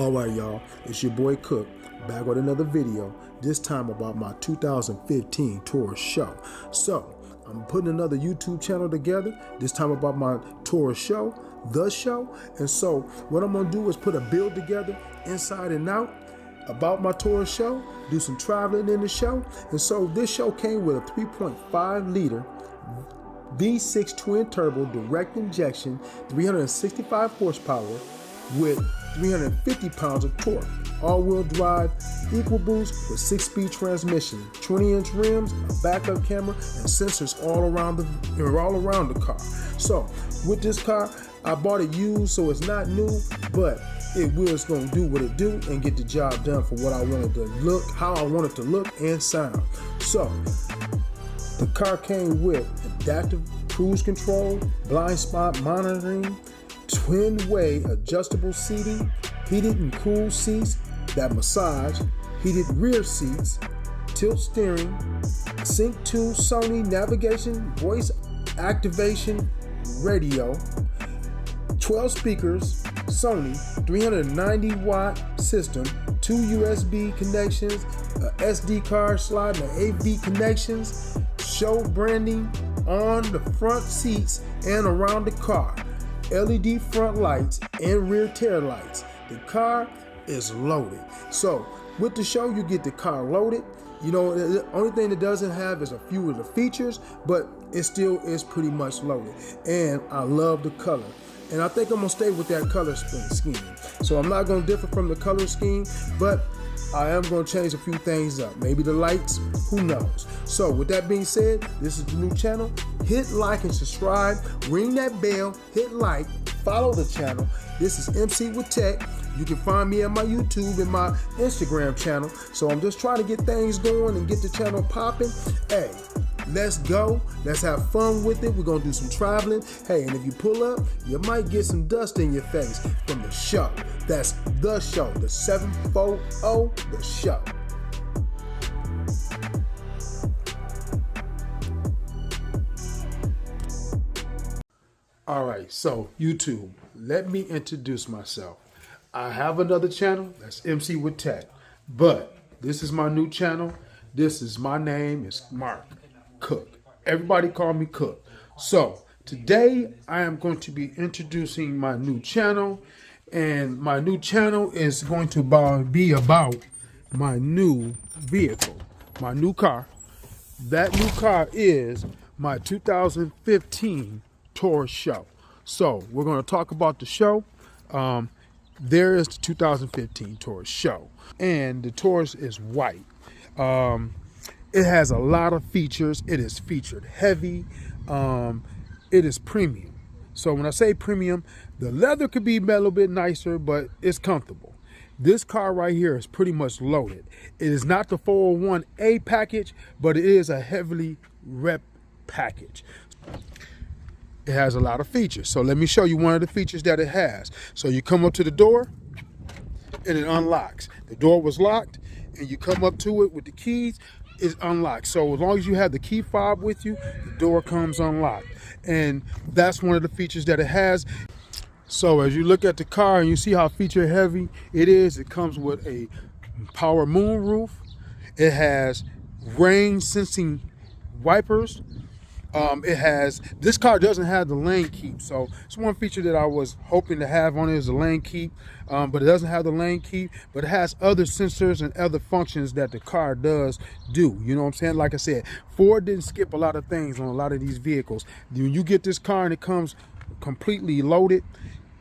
All right, y'all, it's your boy Cook back with another video, this time about my 2015 Taurus show. So I'm putting another YouTube channel together, this time about my Taurus show, The Show. And so what I'm gonna do is put a build together inside and out about my Taurus show, do some traveling in the show. And so this show came with a 3.5 liter V6 twin turbo direct injection, 365 horsepower with 350 pounds of torque, all-wheel drive, equal boost with 6-speed transmission, 20-inch rims, a backup camera, and sensors all around the car. So with this car, I bought it used, so it's not new, but it's going to do what it do and get the job done for what I wanted to look, how I wanted to look and sound. So the car came with adaptive cruise control, blind spot monitoring, twin-way adjustable seating, heated and cooled seats that massage, heated rear seats, tilt steering, sync to Sony navigation, voice activation radio, 12 speakers, Sony 390-watt system, 2 USB connections, a SD card slot, and AV connections, show branding on the front seats and around the car, LED front lights and rear tail lights. The car is loaded. So with the show, you get the car loaded. You know, the only thing it doesn't have is a few of the features, but it still is pretty much loaded. And I love the color. And I think I'm gonna stay with that color scheme. So I'm not gonna differ from the color scheme, but I am gonna change a few things up. Maybe the lights, who knows? So with that being said, this is the new channel. Hit like and subscribe, ring that bell, hit like, follow the channel. This is MC with Tech. You can find me on my YouTube and my Instagram channel. So I'm just trying to get things going and get the channel popping. Hey, let's go. Let's have fun with it. We're going to do some traveling. Hey, and if you pull up, you might get some dust in your face from the show. That's The Show, the 73Fo The Show. All right, so YouTube, let me introduce myself. I have another channel, that's MC with Tech, but this is my new channel. This is my name, it's Mark Cook. Everybody call me Cook. So today I am going to be introducing my new channel, and my new channel is going to be about my new vehicle, my new car. That new car is my 2015 Taurus show. So we're going to talk about the show. There is the 2015 Taurus show, and the Taurus is white. It has a lot of features. It is featured heavy. It is premium. So when I say premium, the leather could be a little bit nicer, but it's comfortable. This car right here is pretty much loaded. It is not the 401A package, but it is a heavily rep package. It has a lot of features. So let me show you one of the features that it has. So you come up to the door and it unlocks. The door was locked and you come up to it with the keys, it's unlocked. So as long as you have the key fob with you, the door comes unlocked. And that's one of the features that it has. So as you look at the car and you see how feature heavy it is, it comes with a power moonroof. It has rain sensing wipers. This car doesn't have the lane keep, so it's one feature that I was hoping to have on it is the lane keep, but it doesn't have the lane keep, but it has other sensors and other functions that the car does do. You know what I'm saying? Like I said, Ford didn't skip a lot of things on a lot of these vehicles. When you get this car and it comes completely loaded,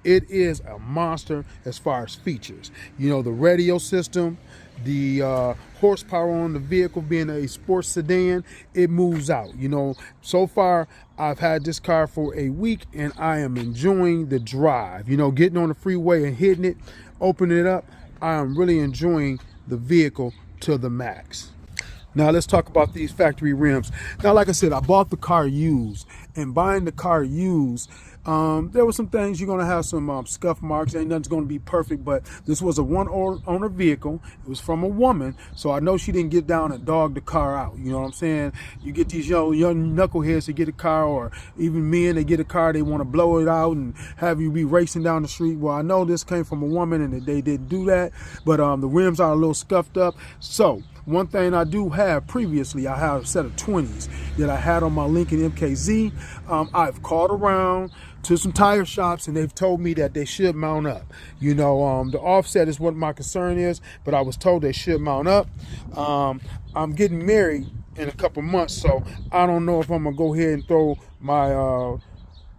it is a monster as far as features. You know, the radio system, the horsepower on the vehicle being a sports sedan, it moves out. You know, so far I've had this car for a week and I am enjoying the drive. You know, getting on the freeway and hitting it, opening it up, I am really enjoying the vehicle to the max. Now let's talk about these factory rims. Now, like I said, I bought the car used, and buying the car used, There were some things. You're going to have some scuff marks. Ain't nothing's going to be perfect, but this was a one-owner vehicle. It was from a woman, so I know she didn't get down and dog the car out. You know what I'm saying? You get these young knuckleheads to get a car, or even men, they get a car, they want to blow it out and have you be racing down the street. Well, I know this came from a woman and they didn't do that, but the rims are a little scuffed up. So one thing I do have previously, I have a set of 20s that I had on my Lincoln MKZ. I've called around to some tire shops and they've told me that they should mount up. You know, the offset is what my concern is, but I was told they should mount up. I'm getting married in a couple months, so I don't know if I'm gonna go ahead and throw my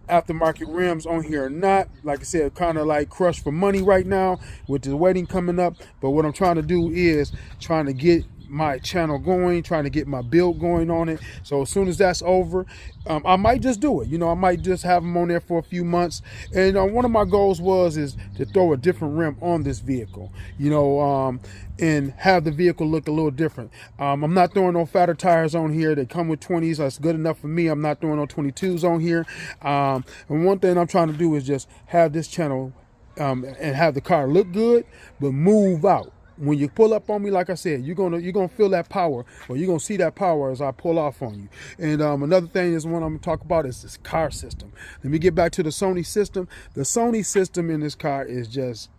aftermarket rims on here or not. Like I said, kind of like crushed for money right now with the wedding coming up. But what I'm trying to do is trying to get my channel going, trying to get my build going on it. So as soon as that's over, I might just do it. You know, I might just have them on there for a few months. And one of my goals is to throw a different rim on this vehicle, you know, and have the vehicle look a little different. I'm not throwing no fatter tires on here. They come with 20s. That's good enough for me. I'm not throwing no 22s on here. And one thing I'm trying to do is just have this channel and have the car look good, but move out. When you pull up on me, like I said, you're gonna feel that power, or you're gonna see that power as I pull off on you. And another thing is what I'm gonna talk about is this car system. Let me get back to the Sony system. The Sony system in this car is just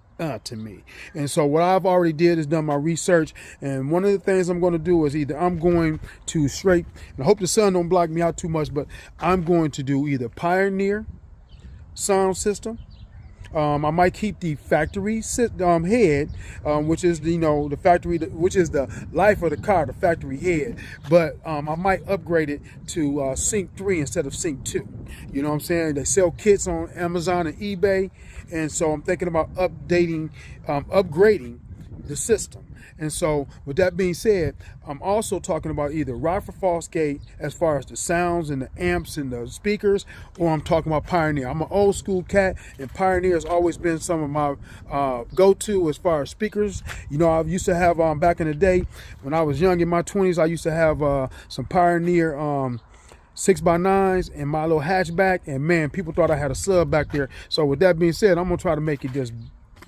to me. And so what I've already did is done my research. And one of the things I'm going to do is either I'm going to straight, and I hope the sun don't block me out too much, but I'm going to do either Pioneer sound system. I might keep the factory head, which is the factory, which is the life of the car, the factory head. But I might upgrade it to Sync 3 instead of Sync 2. You know what I'm saying? They sell kits on Amazon and eBay, and so I'm thinking about upgrading the system. And so with that being said, I'm also talking about either ride for Fosgate as far as the sounds and the amps and the speakers, or I'm talking about Pioneer. I'm an old school cat, and Pioneer has always been some of my go-to as far as speakers. You know, I used to have back in the day when I was young in my 20s, I used to have some Pioneer 6x9s in my little hatchback, and man, people thought I had a sub back there. So with that being said, I'm gonna try to make it just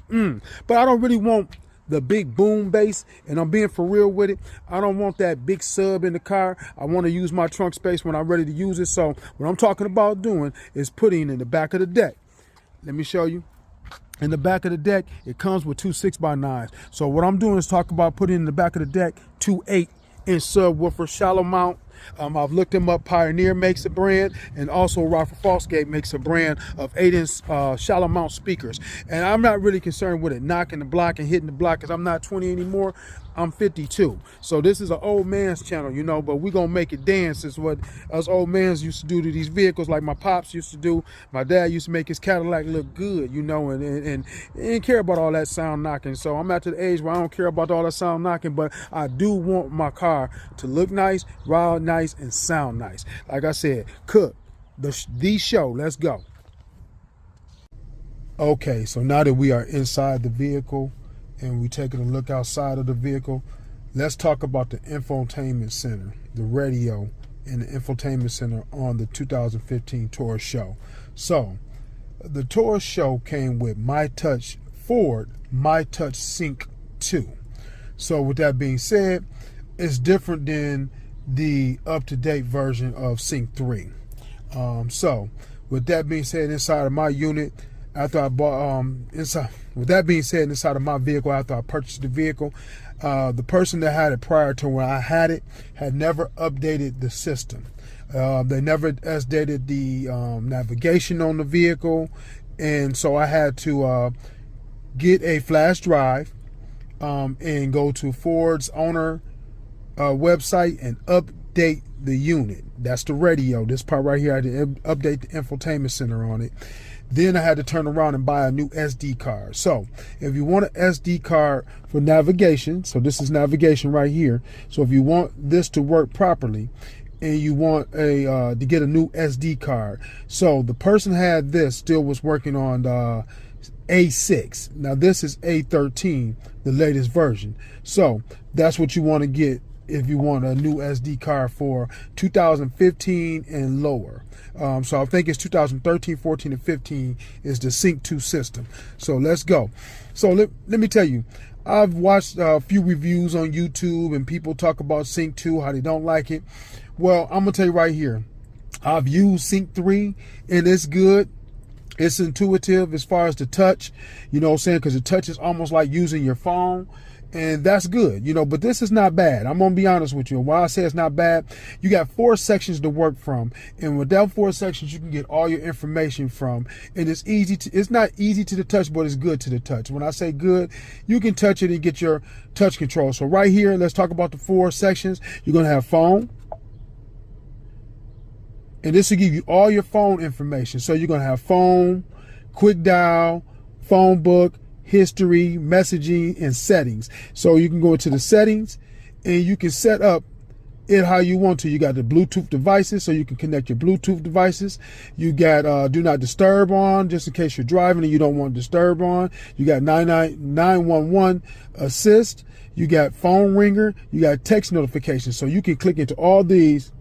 but I don't really want the big boom bass, and I'm being for real with it. I don't want that big sub in the car. I want to use my trunk space when I'm ready to use it. So what I'm talking about doing is putting in the back of the deck. Let me show you. In the back of the deck, it comes with two 6x9s. So what I'm doing is talk about putting in the back of the deck two 8-inch subwoofer shallow mount. I've looked them up. Pioneer makes a brand, and also Ride for Fosgate makes a brand of 8-inch shallow mount speakers. And I'm not really concerned with it knocking the block and hitting the block, because I'm not 20 anymore. I'm 52. So this is an old man's channel, you know, but we're going to make it dance is what us old mans used to do to these vehicles, like my pops used to do. My dad used to make his Cadillac look good, you know, and didn't care about all that sound knocking. So I'm at the age where I don't care about all that sound knocking, but I do want my car to look nice, ride nice, and sound nice. Like I said, Cook, the show, let's go. Okay, so now that we are inside the vehicle, and we're taking a look outside of the vehicle, let's talk about the infotainment center, the radio and the infotainment center on the 2015 Taurus show. So the Taurus show came with Ford MyTouch Sync 2. So with that being said, it's different than the up-to-date version of Sync 3. So with that being said, inside of my unit, after I bought with that being said, inside of my vehicle, after I purchased the vehicle, the person that had it prior to when I had it had never updated the system. They never updated the navigation on the vehicle, and so I had to get a flash drive and go to Ford's owner website and update the unit. That's the radio. This part right here, I had to update the infotainment center on it. Then I had to turn around and buy a new SD card. So if you want an SD card for navigation, so this is navigation right here. So if you want this to work properly, and you want to get a new SD card. So the person had this, still was working on the A6. Now this is A13, the latest version. So that's what you want to get if you want a new SD card for 2015 and lower. So I think it's 2013, 14, and 15 is the Sync 2 system. So let's go. So let me tell you, I've watched a few reviews on YouTube and people talk about Sync 2, how they don't like it. Well, I'm gonna tell you right here, I've used Sync 3 and it's good. It's intuitive as far as the touch, you know what I'm saying? Because the touch is almost like using your phone. And that's good, you know, but this is not bad. I'm going to be honest with you. And why I say it's not bad, you got 4 sections to work from. And with that 4 sections, you can get all your information from. And it's easy to, it's not easy to the touch, but it's good to the touch. When I say good, you can touch it and get your touch control. So right here, let's talk about the 4 sections. You're going to have phone. And this will give you all your phone information. So you're going to have phone, quick dial, phone book, history, messaging, and settings. So you can go into the settings and you can set up it how you want to. You got the Bluetooth devices, so you can connect your Bluetooth devices. You got do not disturb on, just in case you're driving and you don't want to disturb on. You got 911 assist. You got phone ringer. You got text notifications. So you can click into all these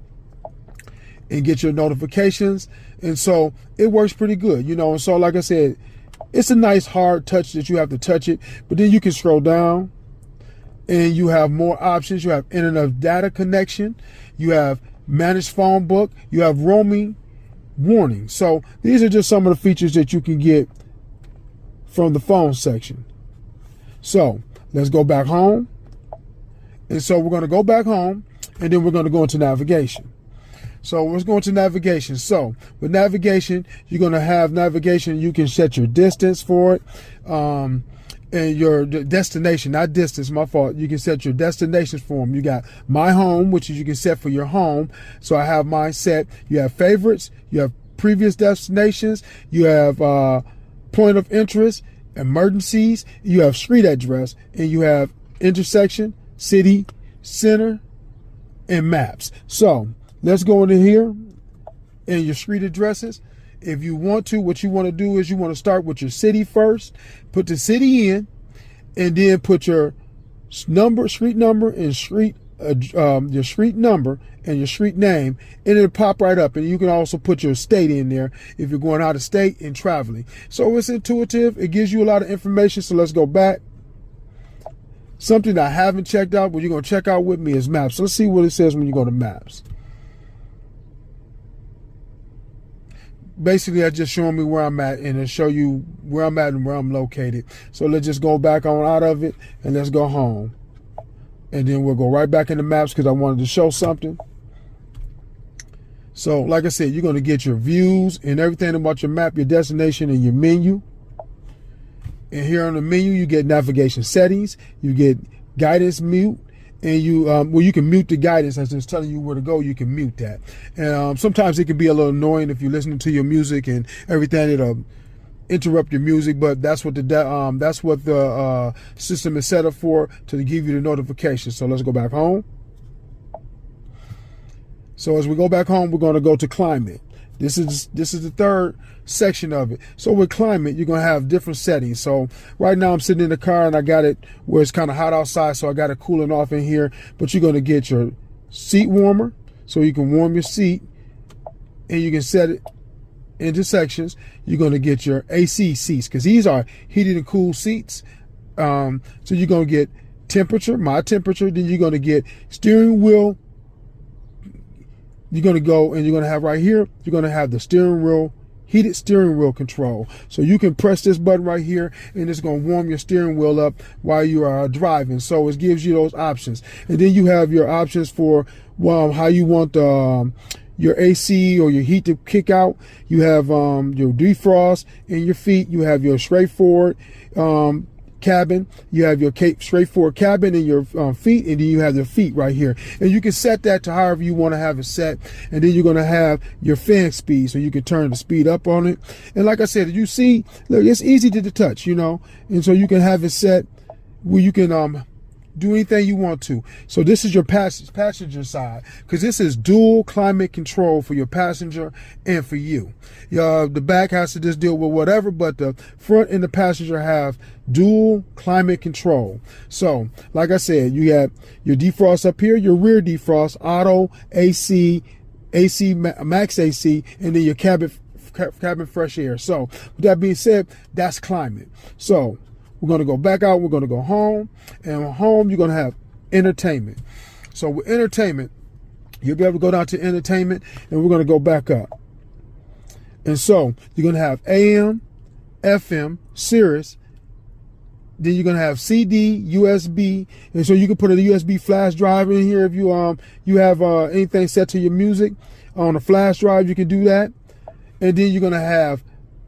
and get your notifications. And so it works pretty good, you know. And so like I said, it's a nice hard touch that you have to touch it, but then you can scroll down and you have more options. You have internet data connection. You have managed phone book. You have roaming warning. So these are just some of the features that you can get from the phone section. So let's go back home. And so we're going to go back home and then we're going to go into navigation. So let's go into navigation. So with navigation, you're going to have navigation. You can set your distance for it, and your destination, not distance, my fault. You can set your destinations for them. You got my home, which is you can set for your home. So I have mine set. You have favorites. You have previous destinations. You have point of interest, emergencies. You have street address, and you have intersection, city, center, and maps. So let's go into here and your street addresses. If you want to, what you want to do is you want to start with your city first, put the city in, and then put your number, street number, and your street number and your street name, and it'll pop right up. And you can also put your state in there if you're going out of state and traveling. So it's intuitive. It gives you a lot of information. So let's go back. Something I haven't checked out, but you're going to check out with me is maps. So let's see what it says when you go to maps. Basically, that's just showing me where I'm at, and it'll show you where I'm at and where I'm located. So let's just go back on out of it and let's go home. And then we'll go right back into maps because I wanted to show something. So like I said, you're going to get your views and everything about your map, your destination, and your menu. And here on the menu, you get navigation settings, you get guidance mute, and you you can mute the guidance as it's telling you where to go. You can mute that. And sometimes it can be a little annoying if you're listening to your music and everything. It'll interrupt your music, but that's what the system is set up for, to give you the notification. So let's go back home. So as we go back home, we're going to go to climate. This is the third section of it. So with climate, you're going to have different settings. So right now I'm sitting in the car and I got it where it's kind of hot outside, so I got it cooling off in here. But you're going to get your seat warmer, so you can warm your seat, and you can set it into sections. You're going to get your AC seats, because these are heated and cool seats. So you're going to get temperature, my temperature. Then you're going to get steering wheel. You're going to go and you're going to have right here, you're going to have the steering wheel, heated steering wheel control. So you can press this button right here and it's going to warm your steering wheel up while you are driving. So it gives you those options. And then you have your options for how you want your AC or your heat to kick out. You have your defrost in your feet. You have your straightforward cabin. You have your straightforward cabin in your feet, and then you have the feet right here. And you can set that to however you want to have it set. And then you're going to have your fan speed, so you can turn the speed up on it. And like I said, you see, look, it's easy to touch, you know. And so you can have it set where you can do anything you want to. So this is your passenger side, because this is dual climate control for your passenger and for you. The back has to just deal with whatever, but the front and the passenger have dual climate control. So like I said, you have your defrost up here, your rear defrost, auto, AC, max AC, and then your cabin fresh air. So with that being said, that's climate. So we're going to go back out, we're going to go home, and home you're going to have entertainment. So with entertainment, you'll be able to go down to entertainment, and we're going to go back up. And so you're going to have AM, FM, Sirius, then you're going to have CD, USB, and so you can put a USB flash drive in here if you have anything set to your music on a flash drive, you can do that. And then you're going to have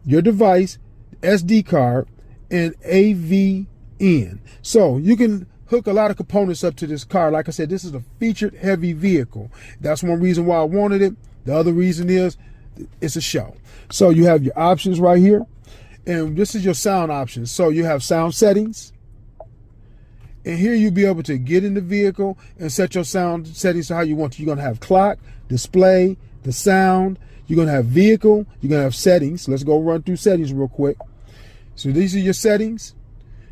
your device, SD card, and AVN. So you can hook a lot of components up to this car. Like I said, this is a featured heavy vehicle. That's one reason why I wanted it. The other reason is it's a show. So you have your options right here. And this is your sound options. So you have sound settings. And here you'll be able to get in the vehicle and set your sound settings to how you want to. You're going to have clock, display, the sound. You're going to have vehicle. You're going to have settings. Let's go run through settings real quick. So these are your settings.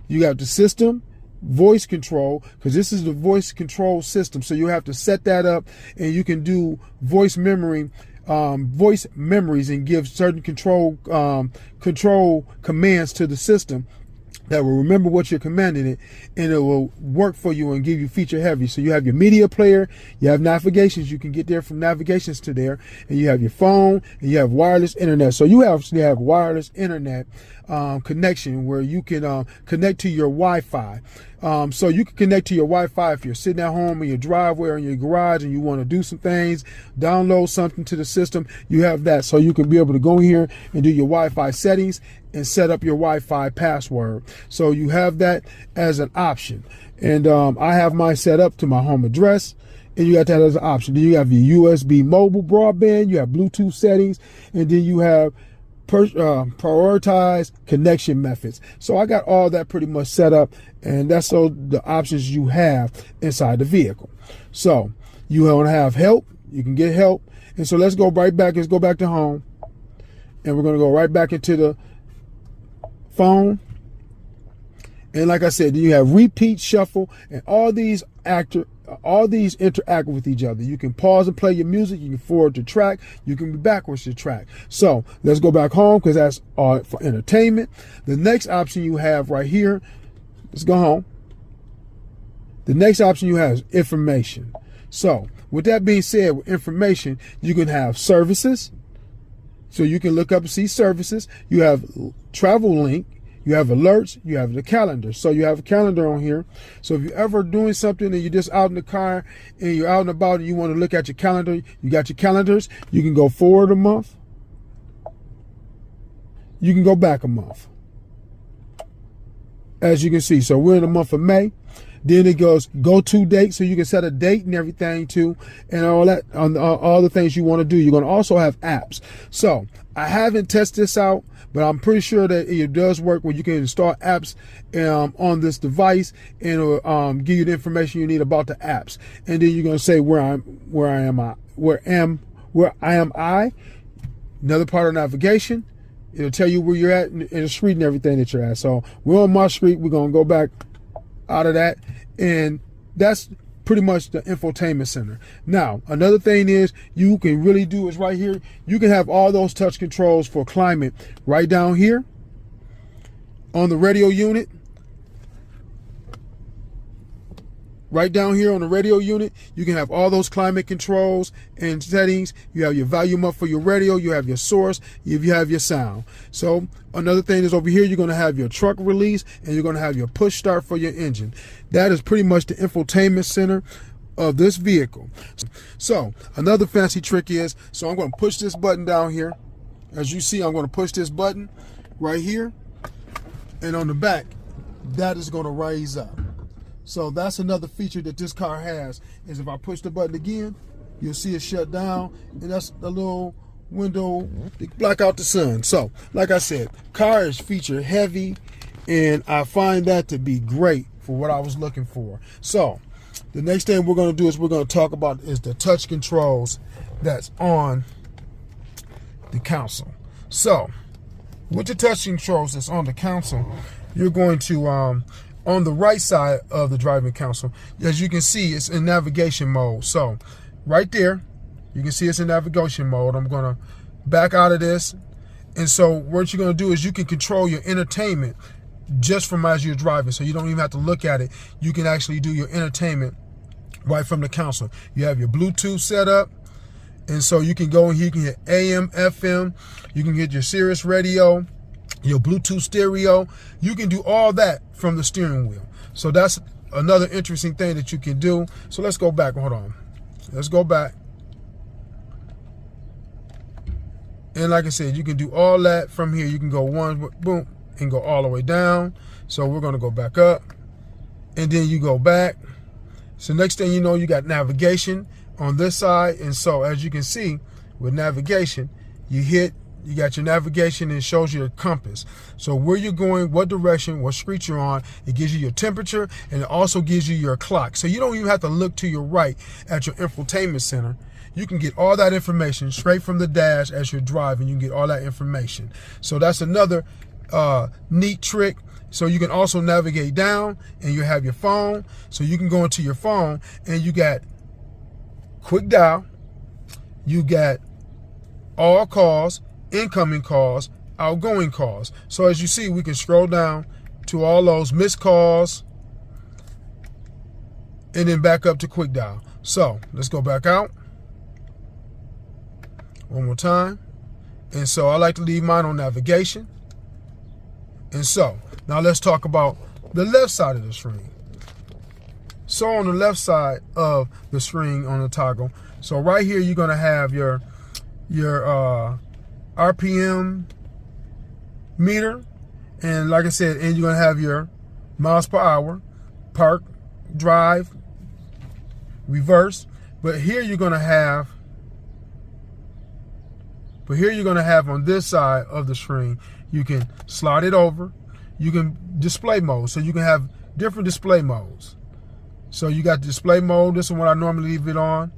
You got the system, voice control, because this is the voice control system. So you have to set that up, and you can do voice memories and give certain control commands to the system that will remember what you're commanding it, and it will work for you and give you feature heavy. So you have your media player, you have navigations, you can get there from navigations to there, and you have your phone, and you have wireless internet. So you actually have wireless internet connection where you can connect to your Wi-Fi. So you can connect to your Wi-Fi if you're sitting at home in your driveway or in your garage and you want to do some things, download something to the system, you have that. So you can be able to go here and do your Wi-Fi settings and set up your Wi-Fi password. So you have that as an option. And I have mine set up to my home address, and you got that as an option. Then you have your USB mobile broadband, you have Bluetooth settings, and then you have prioritize connection methods. So I got all that pretty much set up, and that's so the options you have inside the vehicle. So you want to have help, you can get help. And so let's go right back. Let's go back to home, and we're going to go right back into the phone. And like I said, you have repeat, shuffle, and all these interact with each other. You can pause and play your music. You can forward to track. You can be backwards to track. So let's go back home, because that's all for entertainment. The next option you have right here, let's go home. The next option you have is information. So with that being said, with information, you can have services. So you can look up and see services. You have travel link. You have alerts, you have the calendar. So you have a calendar on here. So if you're ever doing something and you're just out in the car and you're out and about and you want to look at your calendar, you got your calendars. You can go forward a month. You can go back a month. As you can see, so we're in the month of May. Then it goes go to date, so you can set a date and everything too, and all that, all the things you want to do. You're going to also have apps. So I haven't tested this out, but I'm pretty sure that it does work where you can install apps on this device, and it'll give you the information you need about the apps. And then you're going to say where am I? Another part of navigation. It'll tell you where you're at in the street and everything that you're at. So we're on my street. We're going to go back out of that, and that's pretty much the infotainment center. Now another thing is you can really do is right here, you can have all those touch controls for climate right down here on the radio unit. Right down here on the radio unit, you can have all those climate controls and settings. You have your volume up for your radio, you have your source, you have your sound. So another thing is over here, you're going to have your truck release, and you're going to have your push start for your engine. That is pretty much the infotainment center of this vehicle. So another fancy trick is, so I'm going to push this button down here. As you see, I'm going to push this button right here, and on the back, that is going to raise up. So that's another feature that this car has, is if I push the button again, you'll see it shut down, and that's a little window to block out the sun. So like I said, car is feature heavy, and I find that to be great for what I was looking for. So the next thing we're going to do is we're going to talk about is the touch controls that's on the console. So with the touch controls that's on the console, you're going to, on the right side of the driving console, as you can see, it's in navigation mode. So right there, you can see it's in navigation mode. I'm going to back out of this. And so what you're going to do is you can control your entertainment just from as you're driving. So you don't even have to look at it. You can actually do your entertainment right from the console. You have your Bluetooth set up. And so you can go in here, you can hit AM, FM, you can get your Sirius radio, your Bluetooth stereo. You can do all that from the steering wheel. So that's another interesting thing that you can do. So let's go back. Hold on. Let's go back. And like I said, you can do all that from here. You can go one, boom, and go all the way down. So we're going to go back up. And then you go back. So next thing you know, you got navigation on this side. And so as you can see with navigation, you got your navigation and it shows you your compass. So where you're going, what direction, what street you're on, it gives you your temperature, and it also gives you your clock. So you don't even have to look to your right at your infotainment center. You can get all that information straight from the dash as you're driving. You can get all that information. So that's another neat trick. So you can also navigate down and you have your phone. So you can go into your phone and you got quick dial, you got all calls, incoming calls, outgoing calls. So as you see, we can scroll down to all those missed calls and then back up to quick dial. So let's go back out one more time. And so I like to leave mine on navigation. And so now let's talk about the left side of the screen. So on the left side of the screen on the toggle, so right here you're gonna have your RPM meter, and like I said, and you're gonna have your miles per hour, park, drive, reverse. But here you're gonna have on this side of the screen, you can slide it over. You can display mode, so you can have different display modes. So you got display mode. This is what I normally leave it on.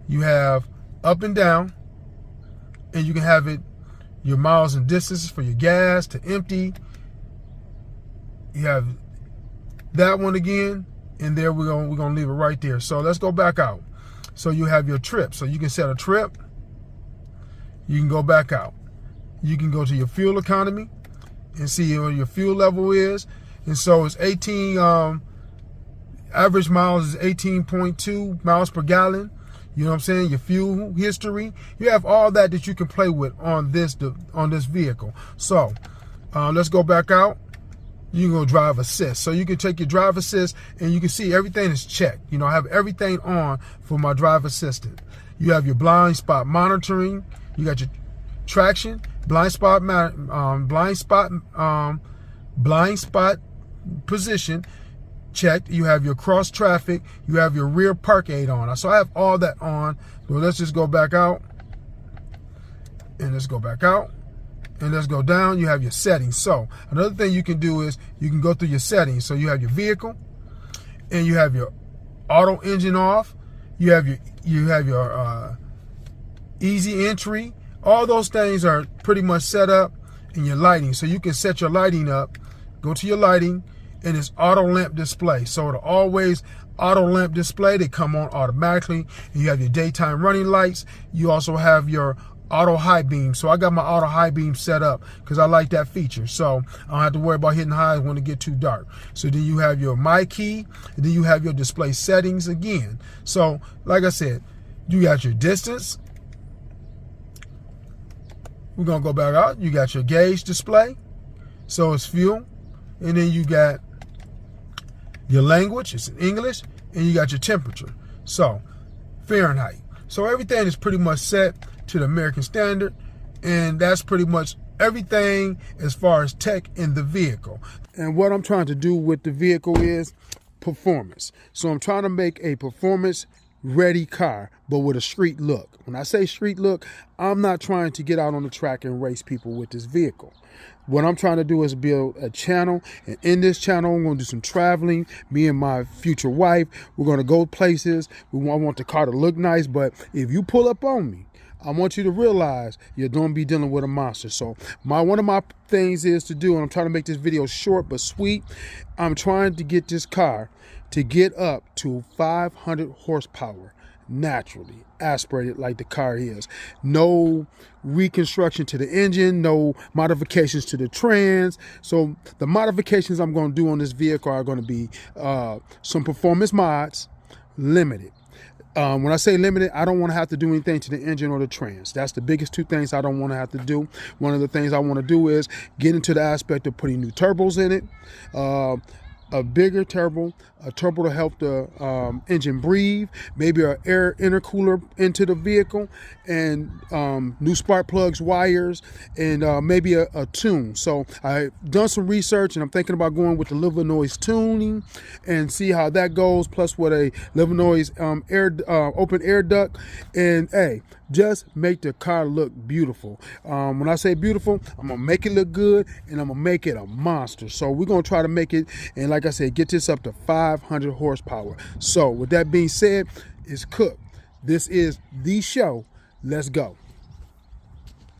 You have up and down, and you can have it your miles and distances for your gas to empty. You have that one again, and there we're gonna leave it right there. So let's go back out. So you have your trip. So you can set a trip. You can go back out. You can go to your fuel economy and see what your fuel level is. And so it's 18. Average miles is 18.2 miles per gallon. You know what I'm saying? Your fuel history. You have all that you can play with on this vehicle. So let's go back out. You can go drive assist. So you can take your drive assist and you can see everything is checked. You know, I have everything on for my drive assistant. You have your blind spot monitoring. You got your traction, blind spot position checked. You have your cross traffic. You have your rear park aid on. So I have all that on. So let's just go back out. And let's go back out. And let's go down. You have your settings. So another thing you can do is you can go through your settings. So you have your vehicle, and you have your auto engine off. You have your easy entry. All those things are pretty much set up in your lighting. So you can set your lighting up. Go to your lighting, and it's auto lamp display. So it'll always auto lamp display. They come on automatically. And you have your daytime running lights. You also have your auto high beam. So I got my auto high beam set up because I like that feature. So I don't have to worry about hitting highs when it get too dark. So then you have your my key, and then you have your display settings again. So like I said, you got your distance. We're gonna go back out. You got your gauge display. So it's fuel. And then you got your language, it's in English, and you got your temperature. So Fahrenheit. So everything is pretty much set to the American standard, and that's pretty much everything as far as tech in the vehicle. And what I'm trying to do with the vehicle is performance. So I'm trying to make a performance ready car, but with a street look. When I say street look, I'm not trying to get out on the track and race people with this vehicle. What I'm trying to do is build a channel, and in this channel, I'm going to do some traveling. Me and my future wife, we're going to go places. I want the car to look nice, but if you pull up on me, I want you to realize you're going to be dealing with a monster. So one of my things is to do, and I'm trying to make this video short but sweet, I'm trying to get this car to get up to 500 horsepower naturally, aspirated like the car is. No reconstruction to the engine, no modifications to the trans. So the modifications I'm going to do on this vehicle are going to be some performance mods, limited. When I say limited, I don't want to have to do anything to the engine or the trans. That's the biggest two things I don't want to have to do. One of the things I want to do is get into the aspect of putting new turbos in it, a bigger turbo, a turbo to help the engine breathe, maybe an air intercooler into the vehicle, and new spark plugs, wires, and maybe a tune. So I've done some research, and I'm thinking about going with the liver noise tuning and see how that goes, plus with a liver noise open air duct. And hey, just make the car look beautiful. When I say beautiful, I'm gonna make it look good, and I'm gonna make it a monster. So we're gonna try to make it, and like I said, get this up to 500 horsepower. So with that being said, it's cooked. This is the show. Let's go.